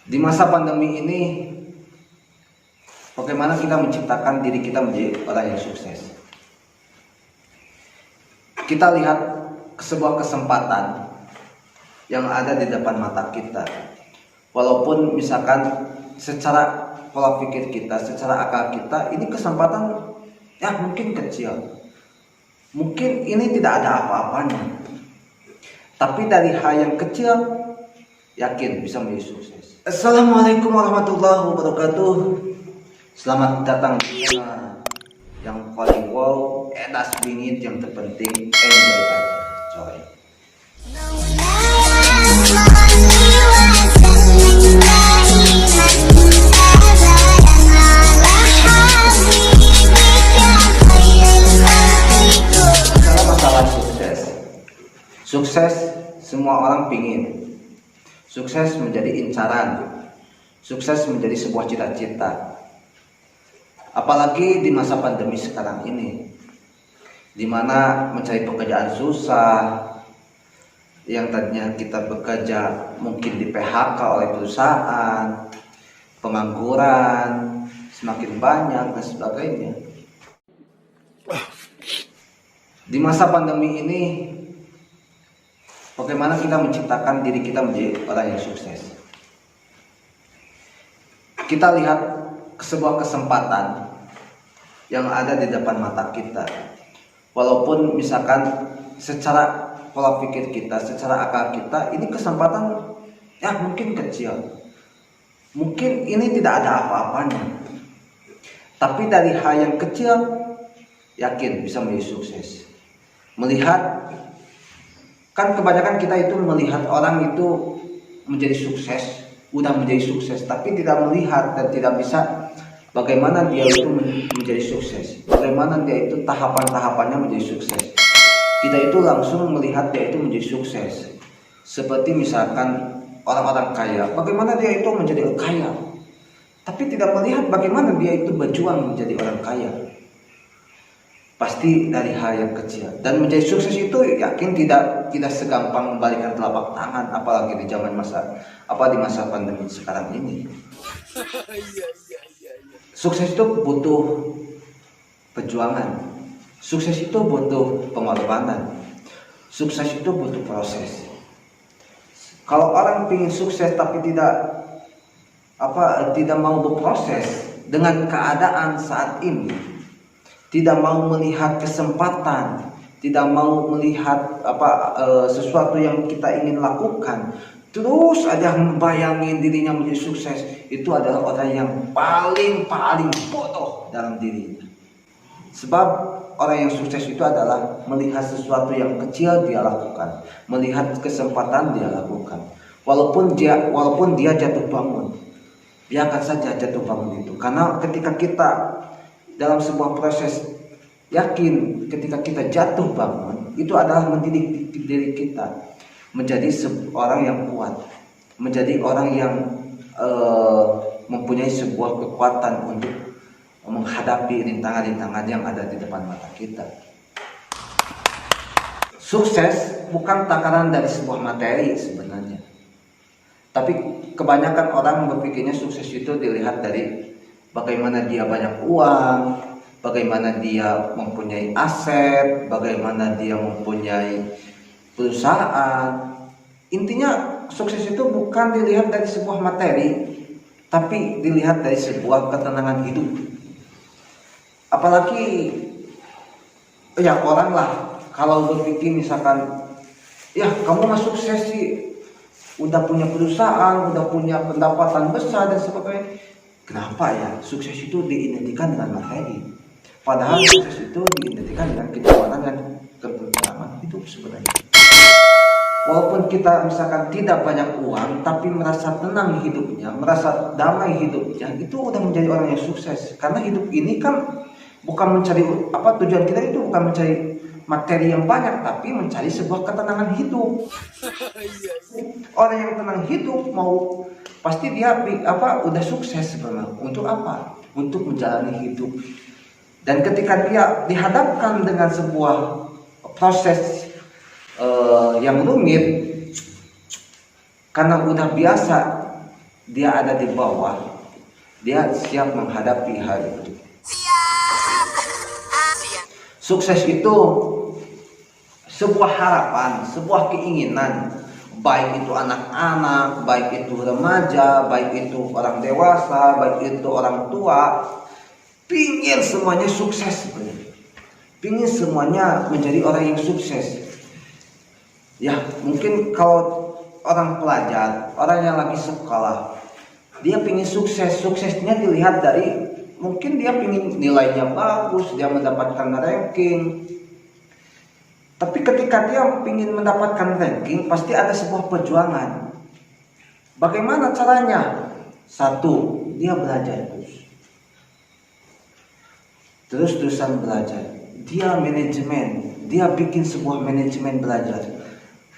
Di masa pandemi ini, bagaimana kita menciptakan diri kita menjadi orang yang sukses? Kita lihat sebuah kesempatan yang ada di depan mata kita. Walaupun misalkan secara pola pikir kita, secara akal kita, ini kesempatan ya mungkin kecil. Mungkin ini tidak ada apa-apanya. Tapi dari hal yang kecil, yakin bisa menjadi sukses. Assalamualaikum warahmatullahi wabarakatuh. Selamat datang di channel yang paling wow, edas bingit, yang terpenting enjoy aja, coy. Masalah sukses semua orang pingin. Sukses menjadi incaran, sukses menjadi sebuah cita-cita. Apalagi di masa pandemi sekarang ini, di mana mencari pekerjaan susah, yang tadinya kita bekerja mungkin di PHK oleh perusahaan, pengangguran semakin banyak dan sebagainya. Di masa pandemi ini, bagaimana kita menciptakan diri kita menjadi orang yang sukses? Kita lihat sebuah kesempatan yang ada di depan mata kita. Walaupun misalkan secara pola pikir kita, secara akal kita, ini kesempatan ya mungkin kecil. Mungkin ini tidak ada apa-apanya. Tapi dari hal yang kecil, yakin bisa menjadi sukses. Melihat, kan kebanyakan kita itu melihat orang itu menjadi sukses, udah menjadi sukses, tapi tidak melihat dan tidak bisa bagaimana dia itu menjadi sukses, bagaimana dia itu tahapan-tahapannya menjadi sukses. Kita itu langsung melihat dia itu menjadi sukses. Seperti misalkan orang-orang kaya, bagaimana dia itu menjadi kaya, tapi tidak melihat bagaimana dia itu berjuang menjadi orang kaya. Pasti dari hal yang kecil. Dan menjadi sukses itu yakin tidak segampang membalikkan telapak tangan, apalagi di zaman di masa pandemi sekarang ini. Sukses itu butuh perjuangan. Sukses itu butuh pengorbanan. Sukses itu butuh proses. Kalau orang ingin sukses tapi tidak mau berproses dengan keadaan saat ini, tidak mau melihat kesempatan, tidak mau melihat sesuatu yang kita ingin lakukan, terus aja membayangin dirinya menjadi sukses, itu adalah orang yang paling bodoh dalam dirinya. Sebab orang yang sukses itu adalah melihat sesuatu yang kecil dia lakukan, melihat kesempatan dia lakukan. Walaupun dia jatuh bangun, biarkan saja jatuh bangun itu. Karena ketika kita dalam sebuah proses, yakin ketika kita jatuh bangun, itu adalah mendidik diri kita menjadi orang yang kuat, menjadi orang yang mempunyai sebuah kekuatan untuk menghadapi rintangan-rintangan yang ada di depan mata kita. Sukses bukan takaran dari sebuah materi sebenarnya, tapi kebanyakan orang berpikirnya sukses itu dilihat dari bagaimana dia banyak uang, bagaimana dia mempunyai aset, bagaimana dia mempunyai perusahaan. Intinya sukses itu bukan dilihat dari sebuah materi, tapi dilihat dari sebuah ketenangan hidup. Apalagi ya orang lah kalau berpikir misalkan, ya kamu mah sukses sih, udah punya perusahaan, udah punya pendapatan besar dan sebagainya. Kenapa ya sukses itu diidentikan dengan materi? Padahal sukses itu diidentikan dengan kenyamanan dan ketentraman hidup sebenarnya. Walaupun kita misalkan tidak banyak uang, tapi merasa tenang hidupnya, merasa damai hidupnya, itu udah menjadi orang yang sukses. Karena hidup ini kan bukan mencari tujuan kita itu bukan mencari materi yang banyak, tapi mencari sebuah ketenangan hidup. Orang yang tenang hidup pasti dia udah sukses sebenarnya. Untuk apa? Untuk menjalani hidup. Dan ketika dia dihadapkan dengan sebuah proses yang rumit, karena udah biasa dia ada di bawah, dia siap menghadapi hal itu. Sukses itu sebuah harapan, sebuah keinginan, baik itu anak-anak, baik itu remaja, baik itu orang dewasa, baik itu orang tua, pingin semuanya sukses sebenarnya. Pingin semuanya menjadi orang yang sukses. Ya, mungkin kalau orang pelajar, orang yang lagi sekolah, dia pingin sukses. Suksesnya dilihat dari, mungkin dia pingin nilainya bagus, dia mendapatkan ranking. Tapi ketika dia pingin mendapatkan ranking, pasti ada sebuah perjuangan. Bagaimana caranya? Satu, dia belajar terus-terusan belajar. Dia manajemen, dia bikin sebuah manajemen belajar.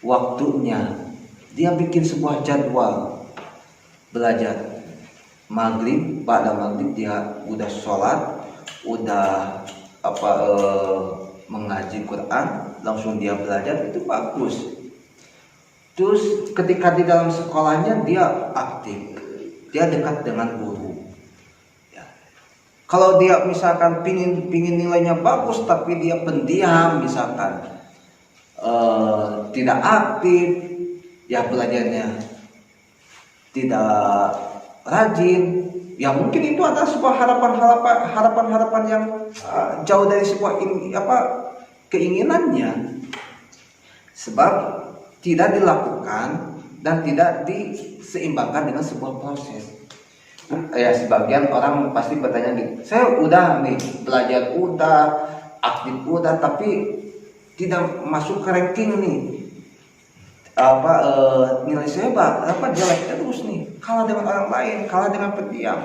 Waktunya, dia bikin sebuah jadwal belajar. Maghrib, pada maghrib dia udah sholat, udah mengaji Quran, langsung dia belajar, itu bagus. Terus ketika di dalam sekolahnya dia aktif, dia dekat dengan guru. Ya. Kalau dia misalkan pingin nilainya bagus tapi dia pendiam, misalkan tidak aktif, ya belajarnya tidak rajin, ya mungkin itu adalah sebuah harapan yang jauh dari sebuah keinginannya, sebab tidak dilakukan dan tidak diseimbangkan dengan sebuah proses. Ya, sebagian orang pasti bertanya gitu, saya udah nih belajar, udah aktif, udah, tapi tidak masuk ke ranking nih, nilai saya jelek terus nih, kalah dengan orang lain, kalah dengan pendiam.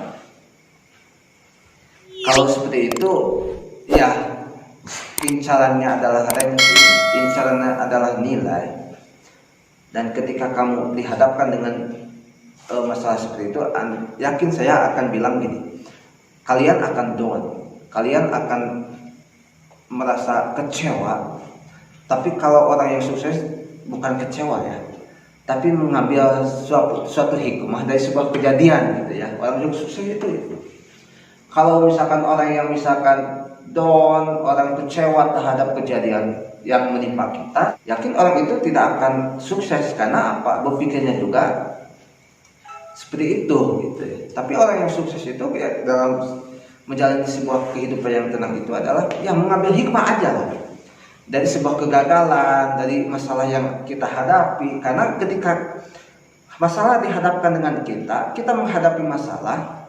Kalau seperti itu, ya incarannya adalah ranking, incarannya adalah nilai. Dan ketika kamu dihadapkan dengan masalah seperti itu, yakin saya akan bilang gini, kalian akan down, kalian akan merasa kecewa. Tapi kalau orang yang sukses bukan kecewa ya, tapi mengambil suatu hikmah dari sebuah kejadian gitu ya. Orang yang sukses itu. Kalau misalkan orang yang misalkan down, orang kecewa terhadap kejadian yang menimpa kita, yakin orang itu tidak akan sukses. Karena apa? Berpikirnya juga seperti itu gitu ya. Tapi orang yang sukses itu ya, dalam menjalani sebuah kehidupan yang tenang itu adalah yang mengambil hikmah aja lah dari sebuah kegagalan, dari masalah yang kita hadapi. Karena ketika masalah dihadapkan dengan kita menghadapi masalah,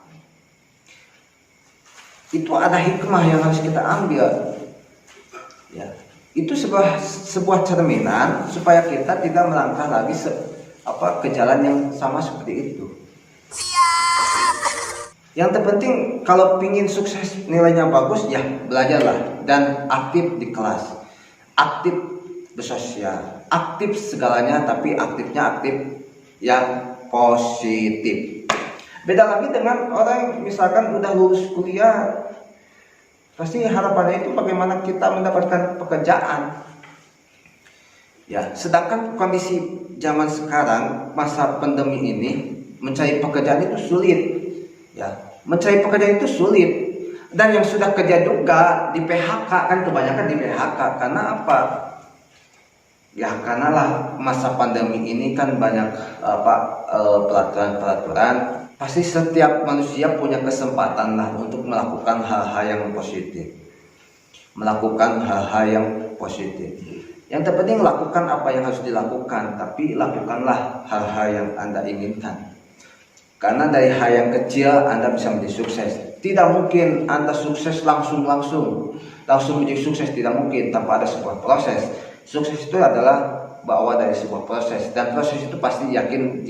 itu ada hikmah yang harus kita ambil. Ya, itu sebuah cerminan supaya kita tidak melangkah lagi ke jalan yang sama seperti itu. Yang terpenting kalau pingin sukses, nilainya bagus, ya belajarlah dan aktif di kelas, aktif bersosial, aktif segalanya, tapi aktifnya aktif yang positif. Beda lagi dengan orang misalkan udah lulus kuliah, pasti harapannya itu bagaimana kita mendapatkan pekerjaan. Ya, sedangkan kondisi zaman sekarang, masa pandemi ini, mencari pekerjaan itu sulit. Ya, mencari pekerjaan itu sulit. Dan yang sudah kerja juga di PHK, kan kebanyakan di PHK. Karena apa? Ya, karena lah masa pandemi ini kan banyak peraturan. Pasti setiap manusia punya kesempatan lah untuk melakukan hal-hal yang positif. Melakukan hal-hal yang positif. Yang terpenting lakukan apa yang harus dilakukan, tapi lakukanlah hal-hal yang Anda inginkan. Karena dari hal yang kecil Anda bisa menjadi sukses. Tidak mungkin Anda sukses langsung menjadi sukses, tidak mungkin tanpa ada sebuah proses. Sukses itu adalah berawal dari sebuah proses, dan proses itu pasti yakin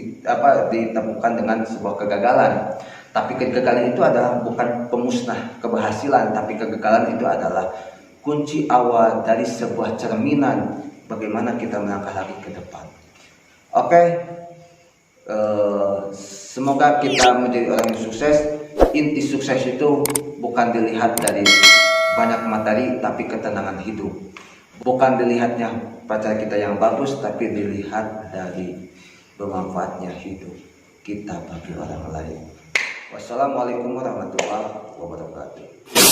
ditemukan dengan sebuah kegagalan. Tapi kegagalan itu adalah bukan pemusnah keberhasilan, tapi kegagalan itu adalah kunci awal dari sebuah cerminan bagaimana kita melangkah lagi ke depan. Oke. Semoga kita menjadi orang yang sukses. Inti sukses itu bukan dilihat dari banyak materi, tapi ketenangan hidup. Bukan dilihatnya pacar kita yang bagus, tapi dilihat dari bermanfaatnya hidup. kita bagi orang lain. Wassalamualaikum warahmatullahi wabarakatuh.